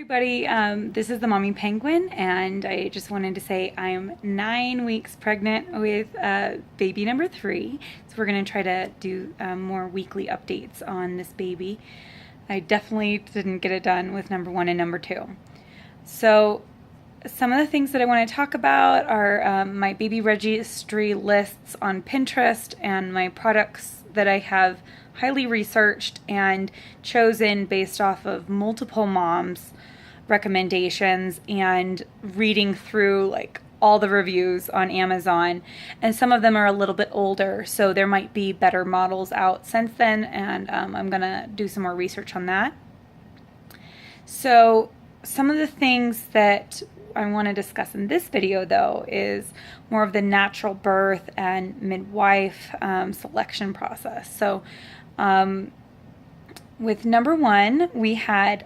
Everybody, this is the Mommy Penguin, and I just wanted to say I am 9 weeks pregnant with baby number 3. So we're going to try to do more weekly updates on this baby. I definitely didn't get it done with number 1 and number 2. So some of the things that I want to talk about are my baby registry lists on Pinterest and my products that I have highly researched and chosen based off of multiple moms' recommendations and reading through like all the reviews on Amazon. And some of them are a little bit older, so there might be better models out since then, and I'm gonna do some more research on that. So some of the things that I want to discuss in this video, though, is more of the natural birth and midwife selection process. So with number 1, we had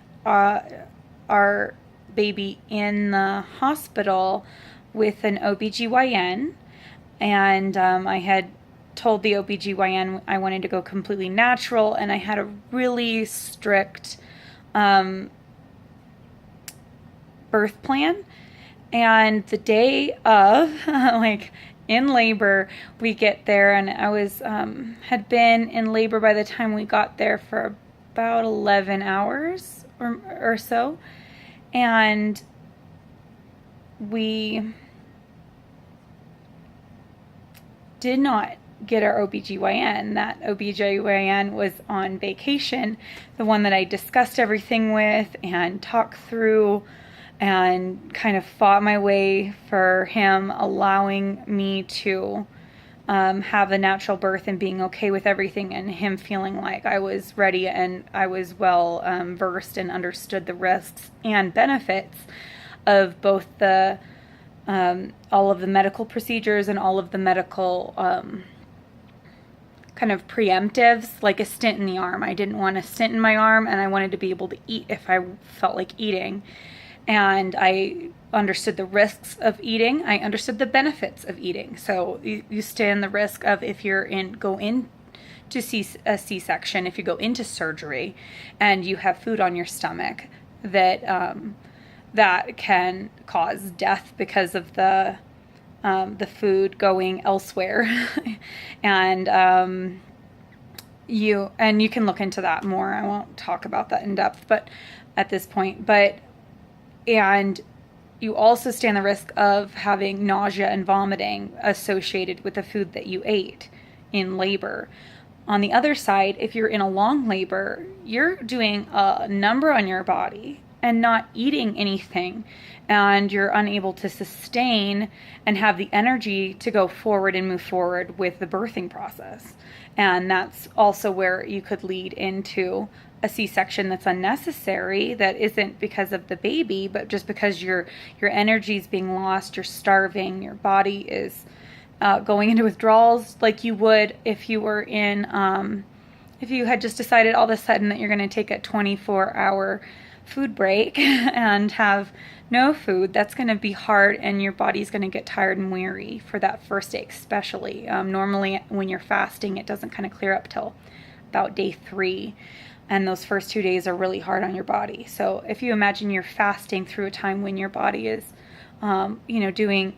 our baby in the hospital with an OBGYN, and I had told the OBGYN I wanted to go completely natural, and I had a really strict birth plan. And the day of like in labor, we get there, and I was had been in labor by the time we got there for about 11 hours or so, and we did not get our OBGYN. That OBGYN was on vacation, the one that I discussed everything with and talked through and kind of fought my way for him allowing me to have a natural birth and being okay with everything, and him feeling like I was ready and I was well versed and understood the risks and benefits of both the all of the medical procedures and all of the medical kind of preemptives, like a stent in the arm. I didn't want a stent in my arm, and I wanted to be able to eat if I felt like eating. And I understood the risks of eating. I understood the benefits of eating. So you stand the risk of, if you're go into a C-section, if you go into surgery and you have food on your stomach, that that can cause death because of the food going elsewhere. And you can look into that more. I won't talk about that in depth, but at this point, and you also stand the risk of having nausea and vomiting associated with the food that you ate in labor. On the other side, if you're in a long labor, you're doing a number on your body and not eating anything, and you're unable to sustain and have the energy to go forward and move forward with the birthing process. And that's also where you could lead into a C-section that's unnecessary, that isn't because of the baby, but just because your energy is being lost, you're starving, your body is going into withdrawals, like you would if you were in, if you had just decided all of a sudden that you're going to take a 24-hour food break and have no food. That's going to be hard, and your body's going to get tired and weary for that first day especially. Normally when you're fasting, it doesn't kind of clear up till about day 3. And those first 2 days are really hard on your body. So if you imagine you're fasting through a time when your body is, doing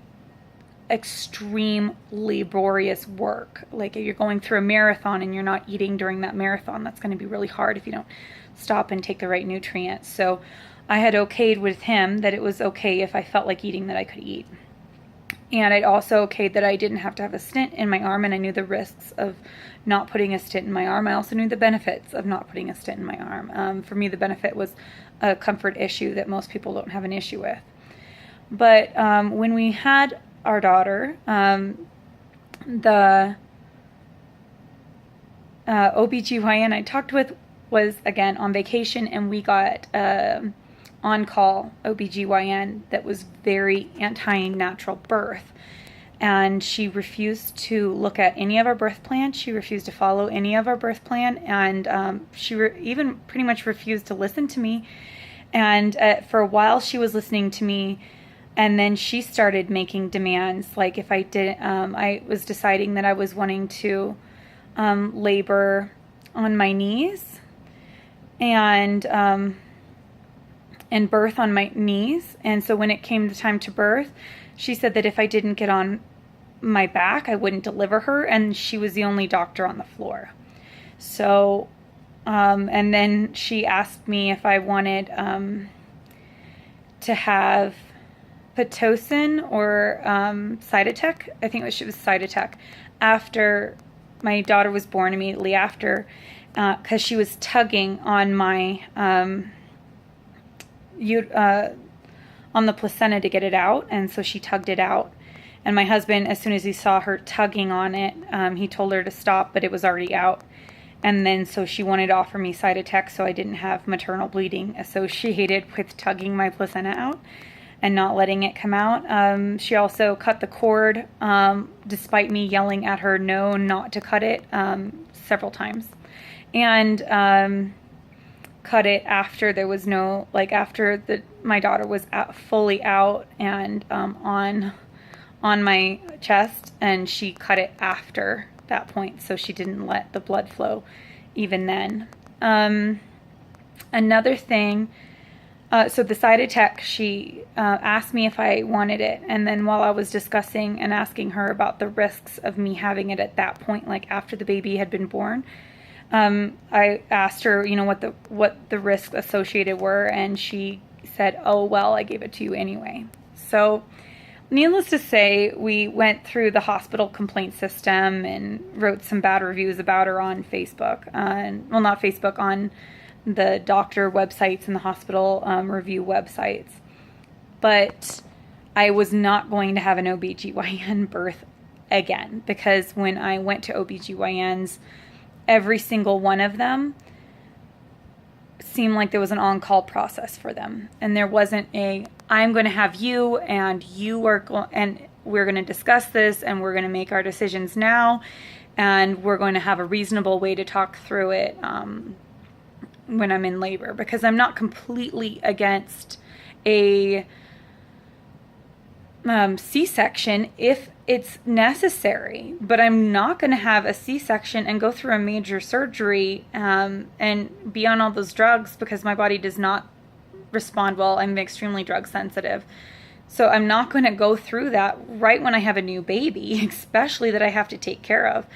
extreme laborious work, like if you're going through a marathon and you're not eating during that marathon, that's going to be really hard if you don't stop and take the right nutrients. So I had okayed with him that it was okay if I felt like eating, that I could eat. And I'd also okayed that I didn't have to have a stent in my arm, and I knew the risks of not putting a stent in my arm. I also knew the benefits of not putting a stent in my arm. For me, the benefit was a comfort issue that most people don't have an issue with. But when we had our daughter, the OBGYN I talked with was, again, on vacation, and we got on-call OBGYN that was very anti-natural birth. And she refused to look at any of our birth plan. She refused to follow any of our birth plan, and she even pretty much refused to listen to me. And for a while she was listening to me, and then she started making demands. Like if I didn't, I was deciding that I was wanting to labor on my knees, and and birth on my knees. And so when it came the time to birth, she said that if I didn't get on my back, I wouldn't deliver her. And she was the only doctor on the floor. So, and then she asked me if I wanted to have Pitocin or Cytotec. I think it was Cytotec after my daughter was born, immediately after, because she was tugging on my on the placenta to get it out, and so she tugged it out. And my husband, as soon as he saw her tugging on it, he told her to stop, but it was already out. And then so she wanted to offer me Cytotec so I didn't have maternal bleeding associated with tugging my placenta out and not letting it come out. She also cut the cord, despite me yelling at her no, not to cut it, several times. And cut it after there was no, like after my daughter was fully out and on my chest, and she cut it after that point, so she didn't let the blood flow even then. Another thing, so the Cytotec, she asked me if I wanted it, and then while I was discussing and asking her about the risks of me having it at that point, like after the baby had been born, I asked her, what the risks associated were, and she said, oh, well, I gave it to you anyway. So needless to say, we went through the hospital complaint system and wrote some bad reviews about her on Facebook. Well, not Facebook, on the doctor websites and the hospital review websites. But I was not going to have an OBGYN birth again, because when I went to OBGYNs, every single one of them seemed like there was an on-call process for them. And there wasn't I'm going to have you, and and we're going to discuss this, and we're going to make our decisions now, and we're going to have a reasonable way to talk through it when I'm in labor, because I'm not completely against a C-section if it's necessary, but I'm not going to have a C-section and go through a major surgery and be on all those drugs, because my body does not respond well. I'm extremely drug sensitive. So I'm not going to go through that right when I have a new baby, especially that I have to take care of,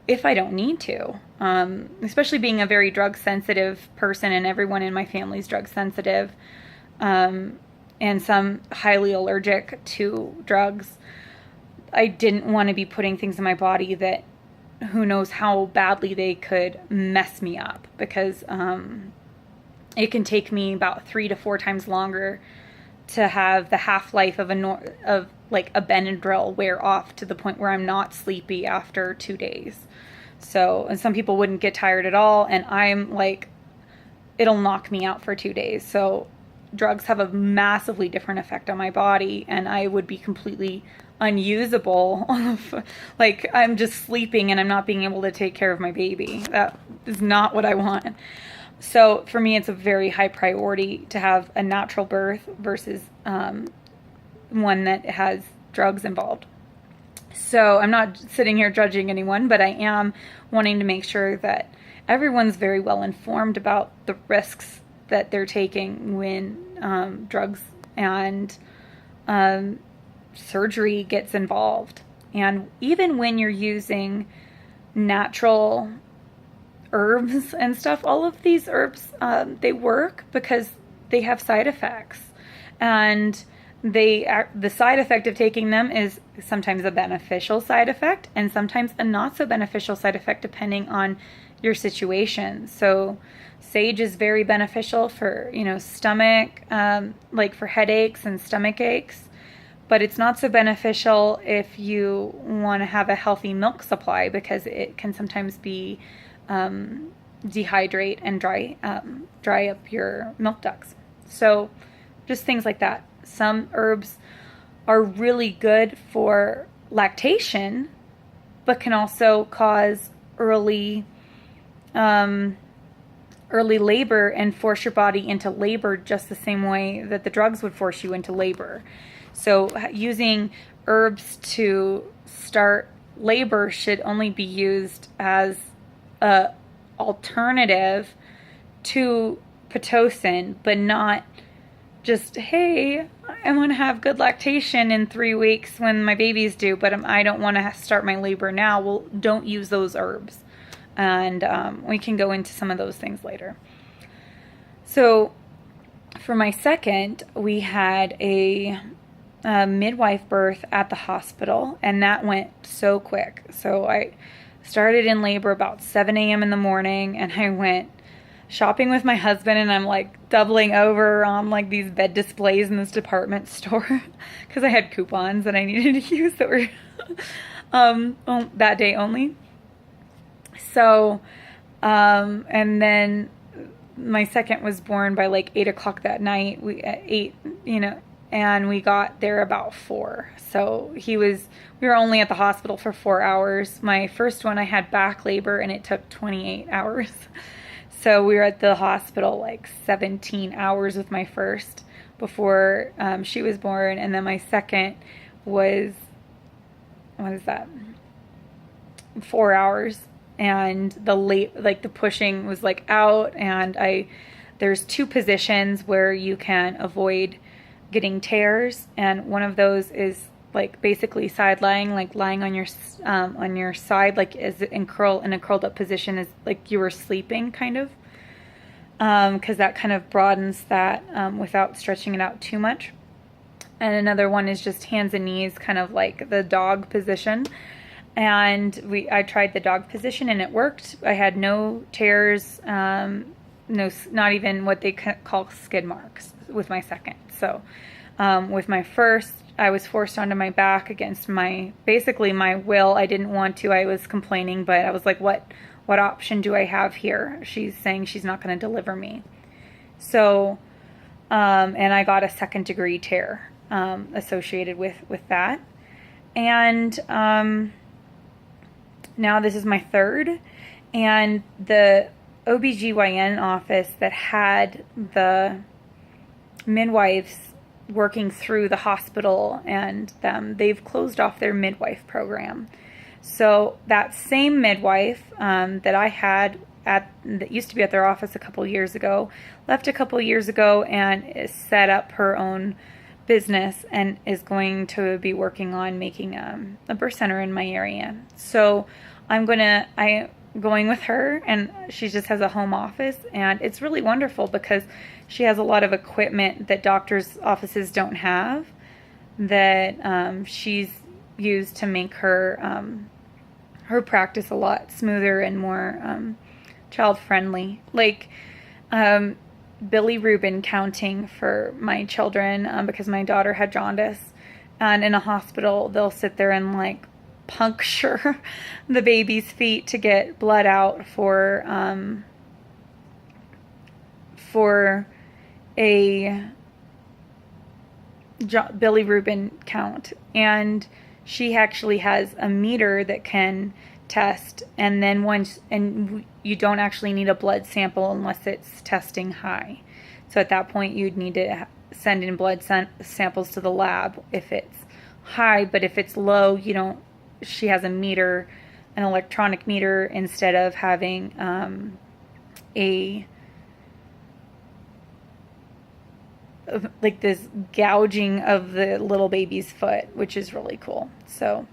if I don't need to. Especially being a very drug sensitive person, and everyone in my family is drug sensitive, and some highly allergic to drugs. I didn't want to be putting things in my body that who knows how badly they could mess me up, because it can take me about 3 to 4 times longer to have the half-life of like a Benadryl wear off to the point where I'm not sleepy after 2 days. So, and some people wouldn't get tired at all, and I'm like, it'll knock me out for 2 days. So drugs have a massively different effect on my body, and I would be completely unusable. Like, I'm just sleeping and I'm not being able to take care of my baby. That is not what I want. So for me, it's a very high priority to have a natural birth versus one that has drugs involved. So I'm not sitting here judging anyone, but I am wanting to make sure that everyone's very well informed about the risks that they're taking when drugs and surgery gets involved. And even when you're using natural herbs and stuff, all of these herbs, they work because they have side effects. And the side effect of taking them is sometimes a beneficial side effect and sometimes a not so beneficial side effect, depending on your situation. So sage is very beneficial for, stomach, like for headaches and stomach aches, but it's not so beneficial if you want to have a healthy milk supply, because it can sometimes be dehydrate and dry up your milk ducts. So just things like that. Some herbs are really good for lactation, but can also cause early labor and force your body into labor just the same way that the drugs would force you into labor. So using herbs to start labor should only be used as a alternative to Pitocin, but not just, hey, I want to have good lactation in 3 weeks when my baby's due, but I don't want to start my labor now. Well, don't use those herbs. And we can go into some of those things later. So for my second, we had a midwife birth at the hospital, and that went so quick. So I started in labor about 7 a.m. in the morning, and I went shopping with my husband, and I'm like doubling over on like these bed displays in this department store because I had coupons that I needed to use that were that day only. So, and then my second was born by like 8 o'clock that night. We at 8, and we got there about 4. So we were only at the hospital for 4 hours. My first one, I had back labor, and it took 28 hours. So we were at the hospital like 17 hours with my first before she was born. And then my second was, what is that? 4 hours. And the pushing was like out, and there's 2 positions where you can avoid getting tears, and one of those is like basically side lying, like lying on your side, like as in a curled up position, is like you were sleeping kind of, because that kind of broadens that without stretching it out too much. And another one is just hands and knees, kind of like the dog position. And I tried the dog position, and it worked. I had no tears, not even what they call skid marks with my second. So with my first, I was forced onto my back against basically my will. I didn't want to. I was complaining, but I was like, what option do I have here? She's saying she's not going to deliver me. So, and I got a 2nd-degree tear associated with that. And now this is my third, and the OBGYN office that had the midwives working through the hospital and they've closed off their midwife program. So that same midwife that I had that used to be at their office a couple years ago, left a couple years ago and set up her own business and is going to be working on making a birth center in my area. So I'm going with her, and she just has a home office, and it's really wonderful because she has a lot of equipment that doctors' offices don't have that she's used to make her practice a lot smoother and more child-friendly. Like bilirubin counting for my children, because my daughter had jaundice, and in a hospital they'll sit there and like puncture the baby's feet to get blood out for a bilirubin count. And she actually has a meter that can test, and then you don't actually need a blood sample unless it's testing high. So at that point you'd need to send in blood samples to the lab if it's high, but if it's low, she has a meter, an electronic meter, instead of having like this gouging of the little baby's foot, which is really cool. So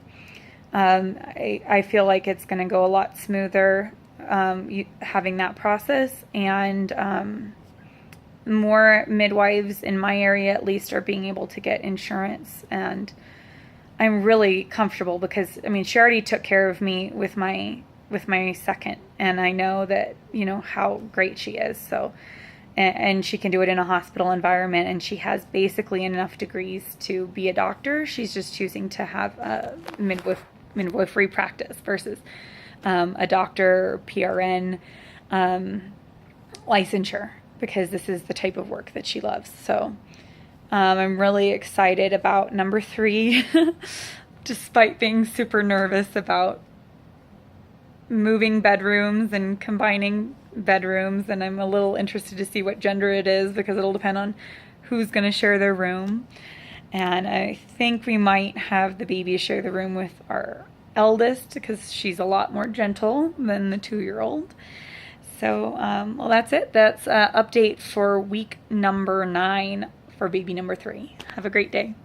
I feel like it's going to go a lot smoother having that process, and more midwives in my area at least are being able to get insurance, and I'm really comfortable because she already took care of me with my second, and I know that how great she is. So and she can do it in a hospital environment, and she has basically enough degrees to be a doctor. She's just choosing to have a midwifery practice versus a doctor, PRN licensure, because this is the type of work that she loves. So I'm really excited about number 3, despite being super nervous about moving bedrooms and combining bedrooms, and I'm a little interested to see what gender it is because it'll depend on who's going to share their room. And I think we might have the baby share the room with our eldest because she's a lot more gentle than the 2-year-old. So, well, that's it. That's update for week number 9 for baby number 3. Have a great day.